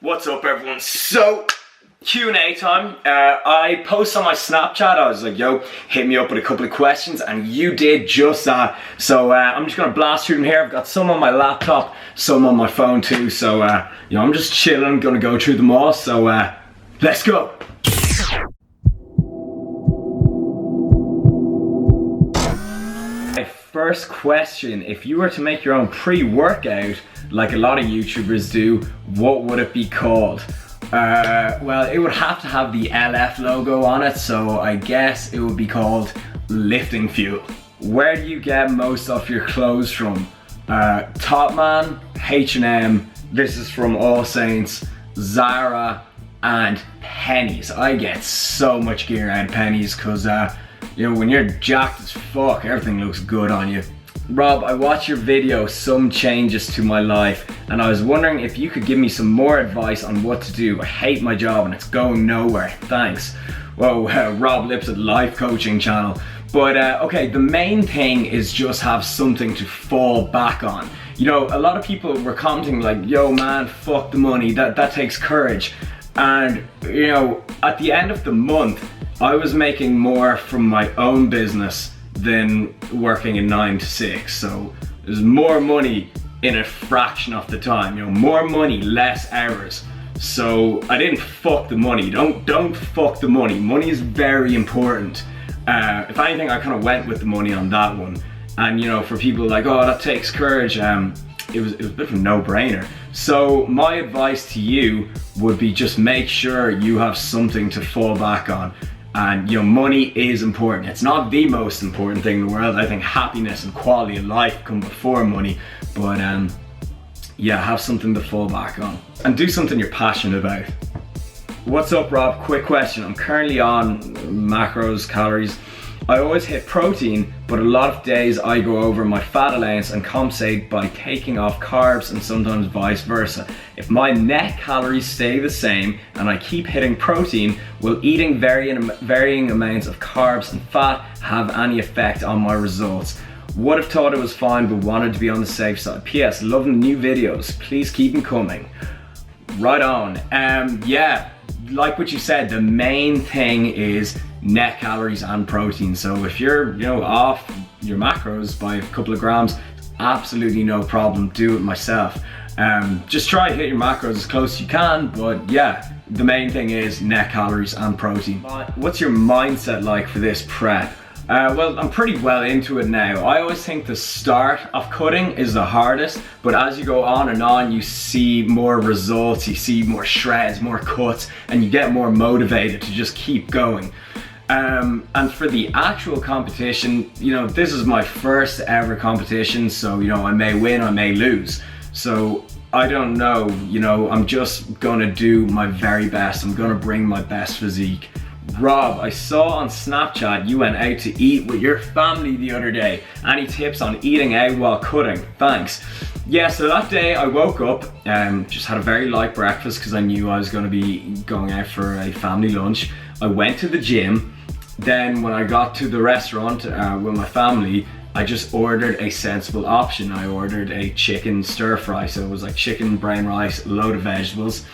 What's up, everyone? So, Q&A time. I posted on my Snapchat, I was like, yo, hit me up with a couple of questions, and you did just that. So I'm just gonna blast through them here. I've got some on my laptop, some on my phone too. So I'm just chilling, gonna go through them all. So let's go. My first question: if you were to make your own pre-workout, like a lot of YouTubers do, what would it be called? Well, it would have to have the LF logo on it, so I guess it would be called Lifting Fuel. Where do you get most of your clothes from? Topman, H&M, this is from All Saints, Zara, and Pennies. I get so much gear out of Pennies because when you're jacked as fuck, everything looks good on you. Rob, I watched your video, Some Changes to My Life, and I was wondering if you could give me some more advice on what to do. I hate my job and it's going nowhere. Thanks. Whoa, Rob Lipsett life coaching channel. But okay, the main thing is just have something to fall back on. A lot of people were commenting like, yo man, fuck the money, that takes courage. And at the end of the month, I was making more from my own business than working a 9 to 6, so there's more money in a fraction of the time. More money, less hours. So I didn't fuck the money. Don't fuck the money. Money is very important. If anything, I kind of went with the money on that one. And for people like, oh, that takes courage, it was a bit of a no-brainer. So my advice to you would be just make sure you have something to fall back on. And money is important. It's not the most important thing in the world. I think happiness and quality of life come before money. But have something to fall back on. And do something you're passionate about. What's up, Rob? Quick question. I'm currently on macros, calories. I always hit protein, but a lot of days I go over my fat allowance and compensate by taking off carbs, and sometimes vice versa. If my net calories stay the same and I keep hitting protein, will eating varying amounts of carbs and fat have any effect on my results? Would have thought it was fine, but wanted to be on the safe side. P.S. Loving the new videos. Please keep them coming. Right on. Like what you said, the main thing is net calories and protein. So if you're off your macros by a couple of grams, absolutely no problem. Do it myself. Just try to hit your macros as close as you can, but the main thing is net calories and protein. What's your mindset like for this prep? Well, I'm pretty well into it now. I always think the start of cutting is the hardest, but as you go on and on, you see more results, you see more shreds, more cuts, and you get more motivated to just keep going. And for the actual competition, this is my first ever competition, so I may win, I may lose. So I don't know, I'm just gonna do my very best. I'm gonna bring my best physique. Rob, I saw on Snapchat you went out to eat with your family the other day. Any tips on eating out while cutting? Thanks. Yeah, so that day I woke up, just had a very light breakfast because I knew I was going to be going out for a family lunch. I went to the gym. Then when I got to the restaurant with my family, I just ordered a sensible option. I ordered a chicken stir fry, so it was like chicken, brown rice, a load of vegetables.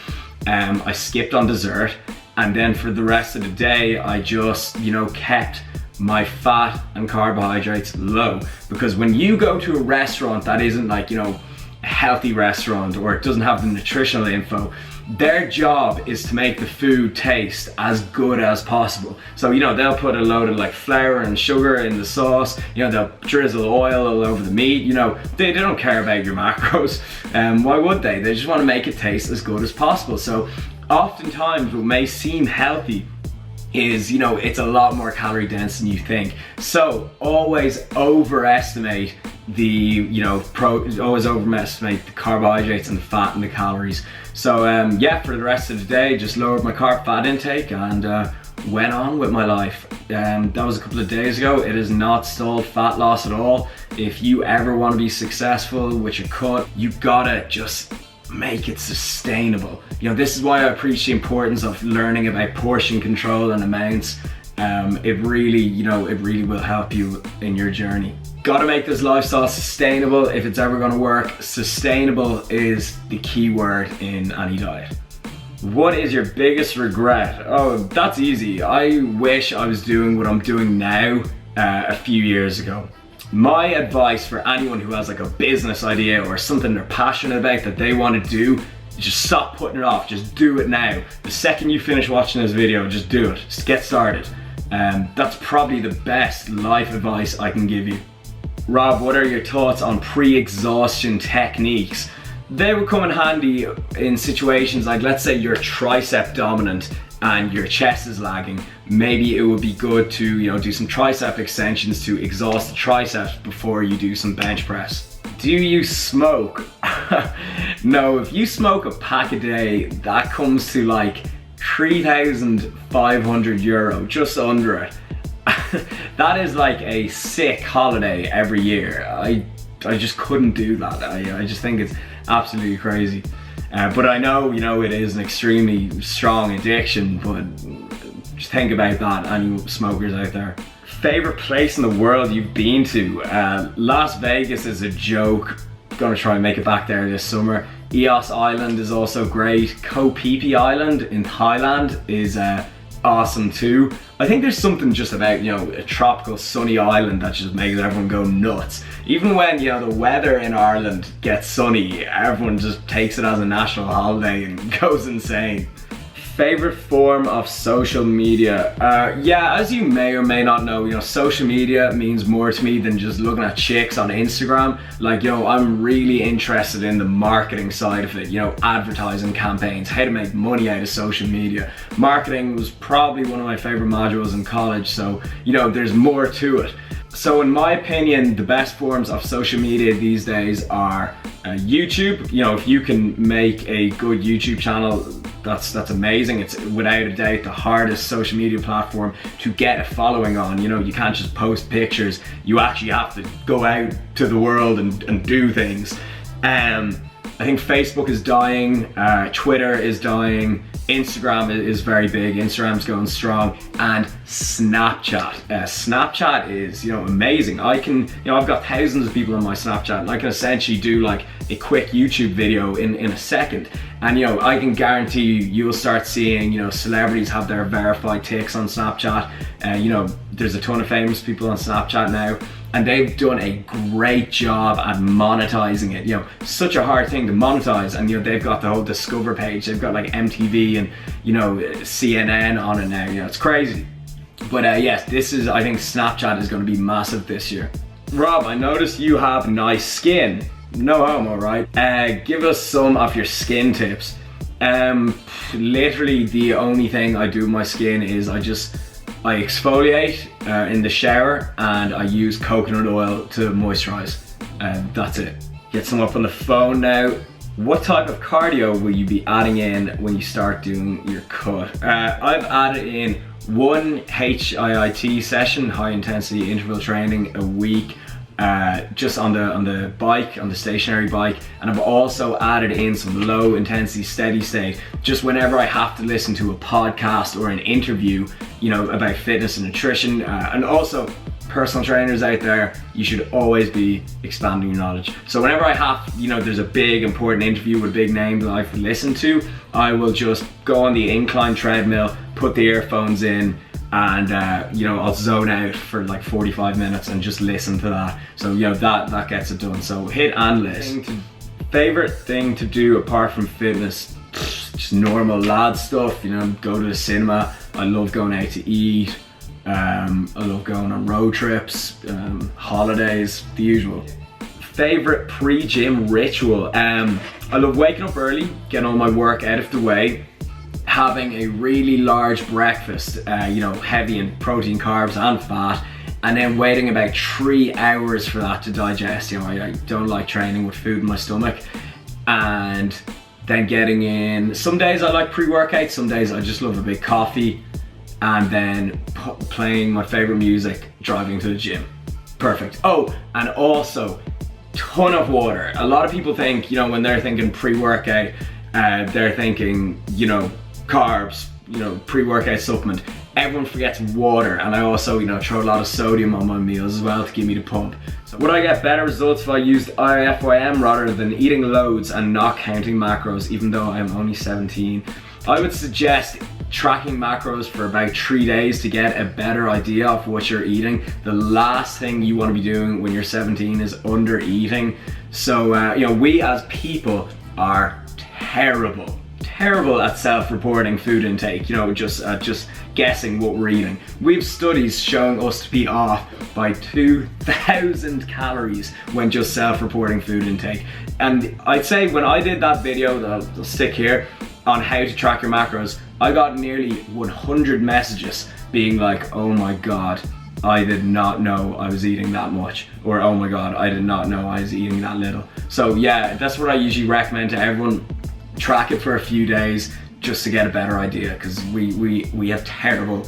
I skipped on dessert. And then for the rest of the day, I just, kept my fat and carbohydrates low. Because when you go to a restaurant that isn't like, a healthy restaurant, or it doesn't have the nutritional info, their job is to make the food taste as good as possible. So, they'll put a load of like flour and sugar in the sauce, they'll drizzle oil all over the meat, they don't care about your macros. Why would they? They just want to make it taste as good as possible. So oftentimes what may seem healthy is, it's a lot more calorie dense than you think. So always overestimate always overestimate the carbohydrates and the fat and the calories. So for the rest of the day, just lowered my carb fat intake and went on with my life. That was a couple of days ago. It has not stalled fat loss at all. If you ever want to be successful with your cut, you gotta just make it sustainable. This is why I preach the importance of learning about portion control and amounts. It really will help you in your journey. Gotta make this lifestyle sustainable if it's ever gonna work. Sustainable is the key word in any diet. What is your biggest regret? Oh, that's easy. I wish I was doing what I'm doing now a few years ago. My advice for anyone who has like a business idea or something they're passionate about that they want to do, just stop putting it off, just do it now. The second you finish watching this video, just do it, just get started. That's probably the best life advice I can give you. Rob, what are your thoughts on pre-exhaustion techniques? They would come in handy in situations like, let's say you're tricep dominant and your chest is lagging. Maybe it would be good to, do some tricep extensions to exhaust the triceps before you do some bench press. Do you smoke? No, if you smoke a pack a day, that comes to like 3,500 euro, just under it. That is like a sick holiday every year. I just couldn't do that. I just think it's absolutely crazy. But I know, it is an extremely strong addiction, but just think about that, any smokers out there. Favorite place in the world you've been to? Las Vegas is a joke. Gonna try and make it back there this summer. Eos Island is also great. Koh Phi Phi Island in Thailand is awesome too. I think there's something just about, a tropical sunny island that just makes everyone go nuts. Even when, the weather in Ireland gets sunny, everyone just takes it as a national holiday and goes insane. Favorite form of social media? Yeah, as you may or may not know, social media means more to me than just looking at chicks on Instagram. Like, I'm really interested in the marketing side of it, advertising campaigns, how to make money out of social media. Marketing was probably one of my favorite modules in college, so, there's more to it. So in my opinion, the best forms of social media these days are YouTube. If you can make a good YouTube channel, that's amazing. It's without a doubt the hardest social media platform to get a following on. You can't just post pictures. You actually have to go out to the world and do things. I think Facebook is dying, Twitter is dying, Instagram is very big, Instagram's going strong, and Snapchat. Snapchat is, amazing. I've got thousands of people on my Snapchat, and I can essentially do like a quick YouTube video in a second. And I can guarantee you'll start seeing, celebrities have their verified ticks on Snapchat. There's a ton of famous people on Snapchat now, and they've done a great job at monetizing it. Such a hard thing to monetize, and they've got the whole Discover page, they've got like MTV and CNN on it now. It's crazy. But yes, I think Snapchat is going to be massive this year. Rob, I noticed you have nice skin. No homo, right? Give us some of your skin tips. Literally the only thing I do with my skin is I exfoliate in the shower, and I use coconut oil to moisturize. That's it. Get some up on the phone now. What type of cardio will you be adding in when you start doing your cut? I've added in one HIIT session, high intensity interval training, a week. Just on the bike, on the stationary bike, and I've also added in some low intensity steady state, just whenever I have to listen to a podcast or an interview, about fitness and nutrition. And also, personal trainers out there, you should always be expanding your knowledge. So whenever I have, there's a big important interview with a big name that I've listened to, I will just go on the incline treadmill, put the earphones in, and I'll zone out for like 45 minutes and just listen to that. So that gets it done. So hit and list. Favorite thing to do apart from fitness? Just normal lad stuff, go to the cinema. I love going out to eat. I love going on road trips, holidays, the usual. Favorite pre-gym ritual? I love waking up early, getting all my work out of the way, having a really large breakfast, heavy in protein, carbs and fat, and then waiting about 3 hours for that to digest. I don't like training with food in my stomach. And then getting in, some days I like pre-workout, some days I just love a big coffee, and then playing my favorite music, driving to the gym. Perfect. Oh, and also ton of water. A lot of people think, when they're thinking pre-workout, they're thinking, carbs, pre-workout supplement. everyone forgets water, and I also, you know, throw a lot of sodium on my meals as well to give me the pump. So would I get better results if I used IFYM rather than eating loads and not counting macros, even though I'm only 17? I would suggest tracking macros for about 3 days to get a better idea of what you're eating. The last thing you want to be doing when you're 17 is under eating. So you know, we as people are terrible at self-reporting food intake, you know, just guessing what we're eating. We've studies showing us to be off by 2,000 calories when just self-reporting food intake. And I'd say when I did that video that I'll stick here on how to track your macros, I got nearly 100 messages being like, oh my god, I did not know I was eating that much, or oh my god, I did not know I was eating that little. So yeah, that's what I usually recommend to everyone. Track it for a few days just to get a better idea, because we have terrible,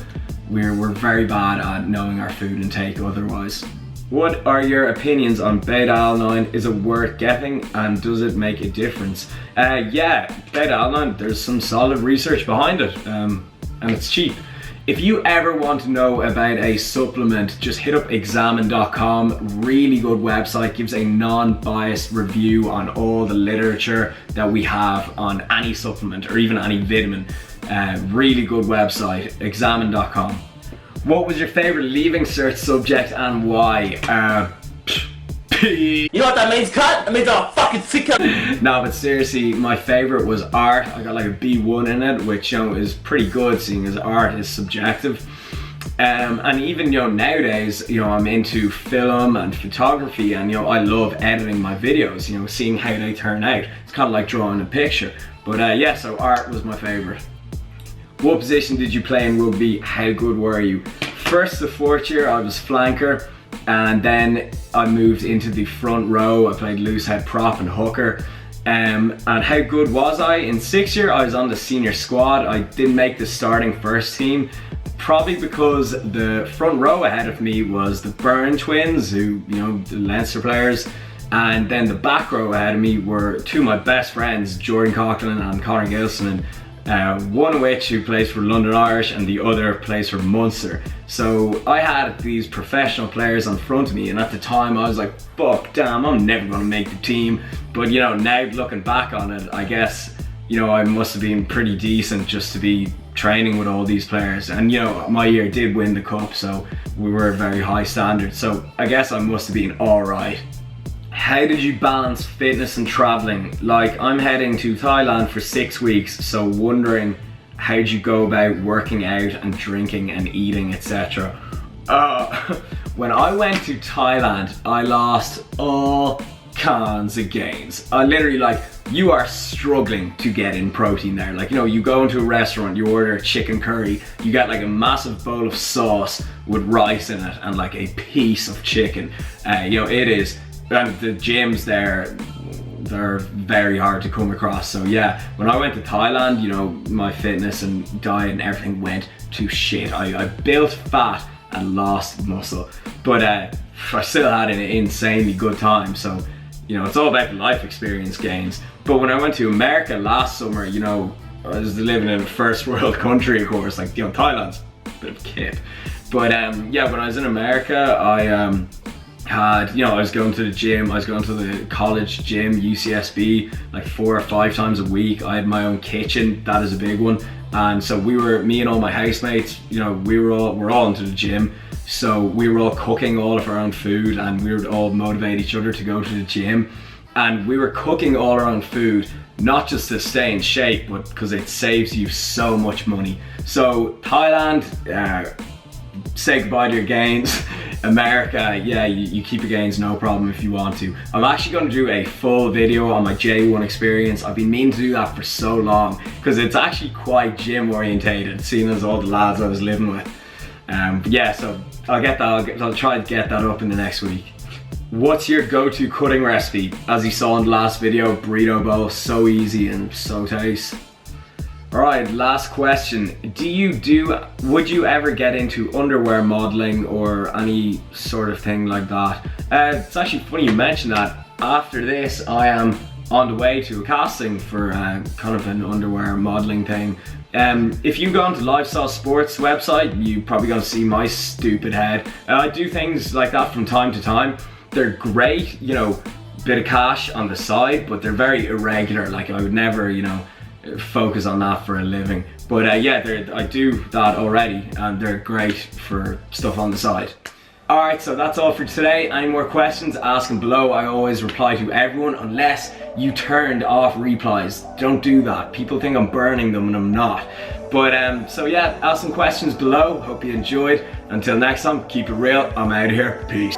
we're very bad at knowing our food intake otherwise. What are your opinions on beta-alanine? Is it worth getting, and does it make a difference? Yeah, beta-alanine, there's some solid research behind it, and it's cheap. If you ever want to know about a supplement, just hit up examine.com. Really good website, gives a non-biased review on all the literature that we have on any supplement or even any vitamin. Really good website, examine.com. What was your favorite Leaving Cert subject and why? You know what that means, cut? That means I'm a fucking sicko. No, but seriously, my favorite was art. I got like a B1 in it, which, you know, is pretty good seeing as art is subjective. And even, you know, nowadays, you know, I'm into film and photography, and, you know, I love editing my videos, you know, seeing how they turn out. It's kind of like drawing a picture. But yeah, so art was my favorite. What position did you play in rugby? How good were you? First to fourth year, I was flanker. And then I moved into the front row. I played loose head prop and hooker. And how good was I? In sixth year, I was on the senior squad. I didn't make the starting first team, probably because the front row ahead of me was the Byrne twins, who, you know, the Leinster players. And then the back row ahead of me were two of my best friends, Jordan Coughlin and Conor Gilson. One of which who plays for London Irish and the other plays for Munster. So I had these professional players in front of me, and at the time I was like, fuck, damn, I'm never gonna make the team. But, you know, now looking back on it, I guess, you know, I must have been pretty decent just to be training with all these players. And, you know, my year did win the cup, so we were very high standard. So I guess I must have been all right. How did you balance fitness and traveling? Like, I'm heading to Thailand for 6 weeks, so wondering how'd you go about working out and drinking and eating, etc. When I went to Thailand, I lost all kinds of gains. I literally, like, you are struggling to get in protein there. Like, you know, you go into a restaurant, you order chicken curry, you get like a massive bowl of sauce with rice in it and like a piece of chicken. You know, it is. And the gyms there, they're very hard to come across. So yeah, when I went to Thailand, you know, my fitness and diet and everything went to shit. I built fat and lost muscle, but I still had an insanely good time. So, you know, it's all about the life experience gains. But when I went to America last summer, you know, I was living in a first world country, of course, like, you know, Thailand's a bit of a kip. But yeah, when I was in America, I had, you know, I was going to the gym, I was going to the college gym, UCSB, like 4 or 5 times a week. I had my own kitchen, that is a big one. And so me and all my housemates, you know, we're all into the gym. So we were all cooking all of our own food, and we would all motivate each other to go to the gym. And we were cooking all our own food, not just to stay in shape, but because it saves you so much money. So Thailand, say goodbye to your gains. America, yeah, you keep your gains, no problem if you want to. I'm actually going to do a full video on my J1 experience. I've been meaning to do that for so long, because it's actually quite gym orientated, seeing as all the lads I was living with. But yeah, so I'll get that. I'll try to get that up in the next week. What's your go-to cutting recipe? As you saw in the last video, burrito bowl, so easy and so tasty. Alright, last question. Would you ever get into underwear modeling or any sort of thing like that? It's actually funny you mentioned that. After this, I am on the way to a casting for kind of an underwear modeling thing. If you go onto Lifestyle Sports website, you're probably gonna see my stupid head. I do things like that from time to time. They're great, you know, bit of cash on the side, but they're very irregular. Like I would never, you know, focus on that for a living. But yeah, I do that already, and they're great for stuff on the side. Alright, so that's all for today. Any more questions, ask them below. I always reply to everyone unless you turned off replies. Don't do that. People think I'm burning them and I'm not. But so yeah, ask some questions below. Hope you enjoyed. Until next time, keep it real. I'm out of here. Peace.